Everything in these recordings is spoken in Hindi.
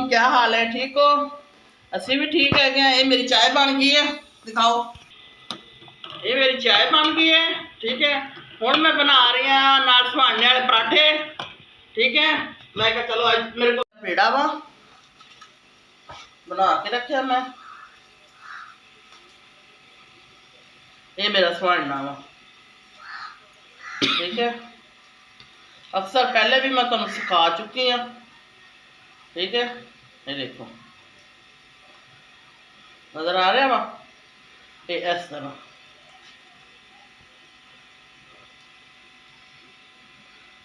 क्या हाल है, ठीक हो? असी भी ठीक है क्या? ये मेरी चाय बन गई है, दिखाओ। ये मेरी चाय बन गई है, ठीक है। हुण मैं बना रही हाँ नाल सुहाने वाले पराठे, ठीक है। मैं कहा चलो आज मेरे को पेड़ा वा बना के रखा मैं। ये मेरा सुहाना वा, ठीक है। अक्सर पहले भी मैं तुम सिखा चुकी हाँ, ठीक है। ये देखो नजर आ रहा वा, ये इस तरह।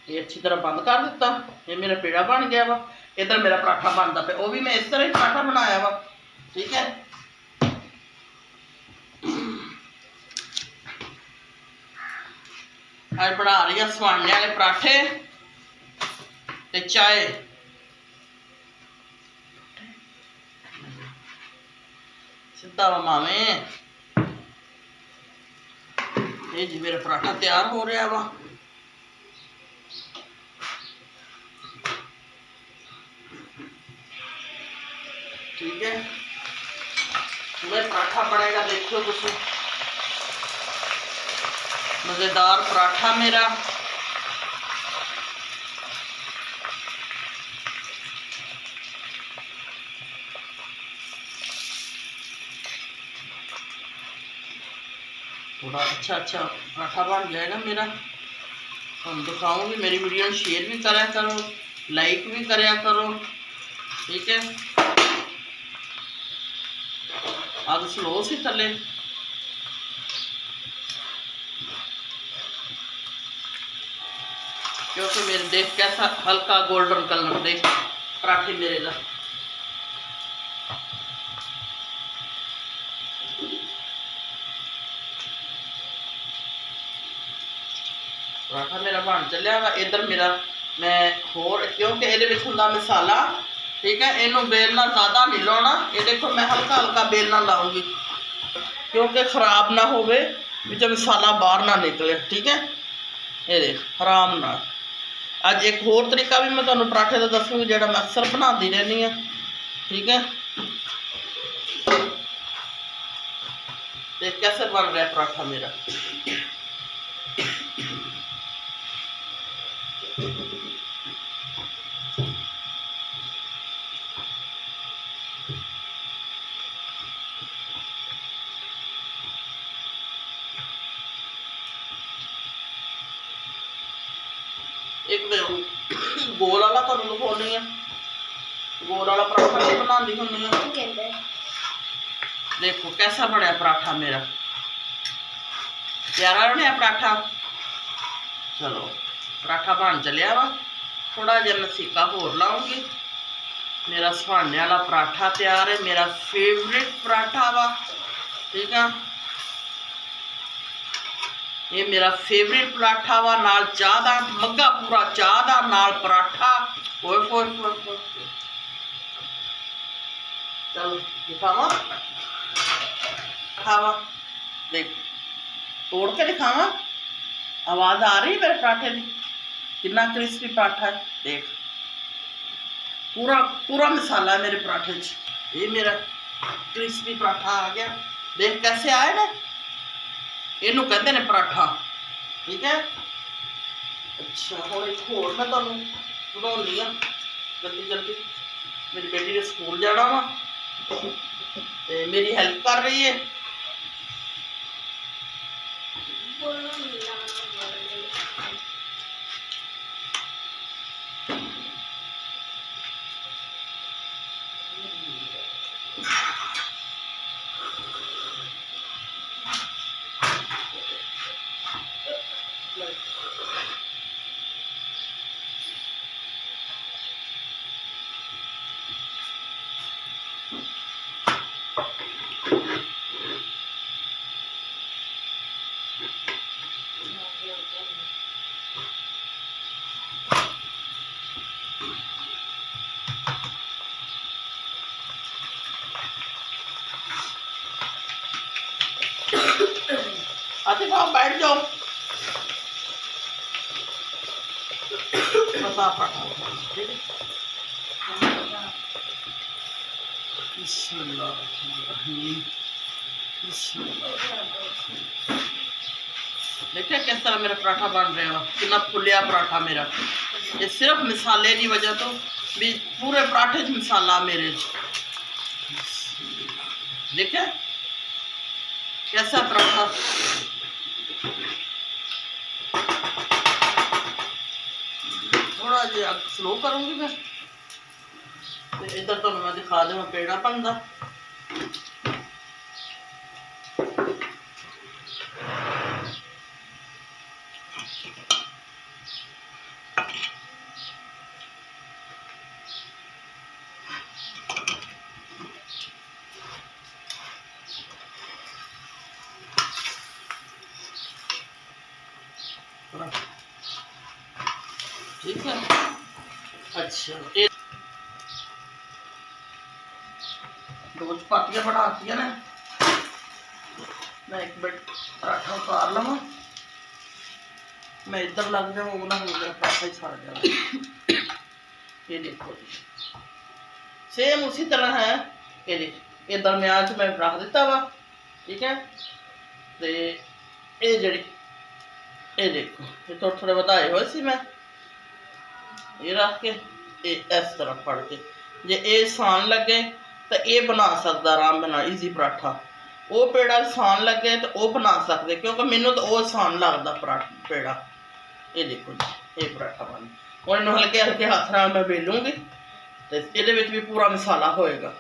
ये अच्छी तरह बंद कर दिता। ये मेरा पेड़ा बन गया वा। इधर मेरा पराठा बनता पे, वो भी मैं इस तरह ही पराठा बनाया वा, ठीक है। आज बना रही है सुहाने वाले पराठे ते चाय। सीधा वा मावे। ये जी मेरा पराठा तैयार हो रहा वा, ठीक है। मैं पराठा बनेगा, देखो तुम, मजेदार पराठा मेरा। थोड़ा अच्छा पराठा बन जाएगा मेरा, हम दिखाऊंगी। मेरी वीडियो शेयर भी करा करो, लाइक भी करा करो, ठीक है। आग स्लो सी थले, क्योंकि मेरे देख कैसा हल्का गोल्डन कलर देख पराठे मेरे का। पराठा मेरा बन चलिया वा। इधर मेरा मैं होर, क्योंकि ये होंदा मसाला, ठीक है। इनू बेलना ज़्यादा नहीं लाना। ये देखो मैं हल्का हल्का बेलना लाऊंगी, क्योंकि खराब ना होवे, विच मसाला बाहर ना निकले, ठीक है। ये देख आराम ना। अज एक होर तरीका भी मैं तुहानू पराठे का दसूँगी, जो मैं अक्सर बनाती रहनी है, ठीक है। देख कैसे बन रहा है पराठा मेरा। एक मैं गोल वाला तुहानू दिखाउणी है, गोल वाला पराठा नहीं बनाती होंगी है। देखो कैसा बनया पराठा मेरा, प्यारा बनया पराठा। चलो पराठा बन चलिया वा। थोड़ा जहा मैं सीका होर लाऊंगी। मेरा सुहाने वाला पराठा तैयार है, मेरा फेवरेट पराठा वा, ठीक है। ये मेरा फेवरेट पराठा वा, नाल चाह दा मग्गा, पूरा चाह दा नाल पराठा। ओए ओए ओए, चलो दिखावा खावा, देख तोड़ के दिखावा। आवाज आ रही है मेरे पराठे की, कितना क्रिस्पी पराठा है। देख पूरा पूरा मसाला है मेरे पराठे च। ये मेरा क्रिस्पी पराठा आ गया, देख कैसे आए ना। इनू कहते हैं पराठा, ठीक है। अच्छा हम एक होर मैं तुहानू बनाउणी आ, जल्दी जल्दी। मेरी बेटी ने स्कूल जाना वा, मेरी हेल्प कर रही है। आते पाओ बैठ जाओ, बता पड़ा, ठीक है। देखिए किस तरह मेरा पराठा बन रहा है, कितना फुलिया पराठा मेरा। ये सिर्फ मिसाले की वजह तो भी पूरे पराठे च मिसाला मेरे। देखिए कैसा पराठा। थोड़ा जिहा स्लो करूँगी मैं। तो इधर तो मैं दिखा दूँ पेड़ा बनता। ठीक है। अच्छा ये दो चपातियाँ बनाती है ना, मैं एक मिनट पराठा उतार लवा। मैं इधर लग जाऊँ वो ना हो गया पराठा ही सड़ जाए। ये देखो सेम उसी तरह है। ये देखो ये दरम्यान च मैं रख दिता वा। ठीक है। तो ये जड़ी ये देखो ये थोड़े थोड़े बताए हुए सी मैं ये रख के इस तरह फड़ के जे ये आसान लगे तो ये बना सकता आराम बना ईजी पराठा। वो पेड़ा आसान लगे तो वो बना सकते क्योंकि मैनू तो वो आसान लगता पराठा पेड़ा। ये देखो जी ये पराठा बन हूँ। हल्के हल्के हाथ नाल मैं बेलूँगी तो ये भी पूरा मसाला होएगा।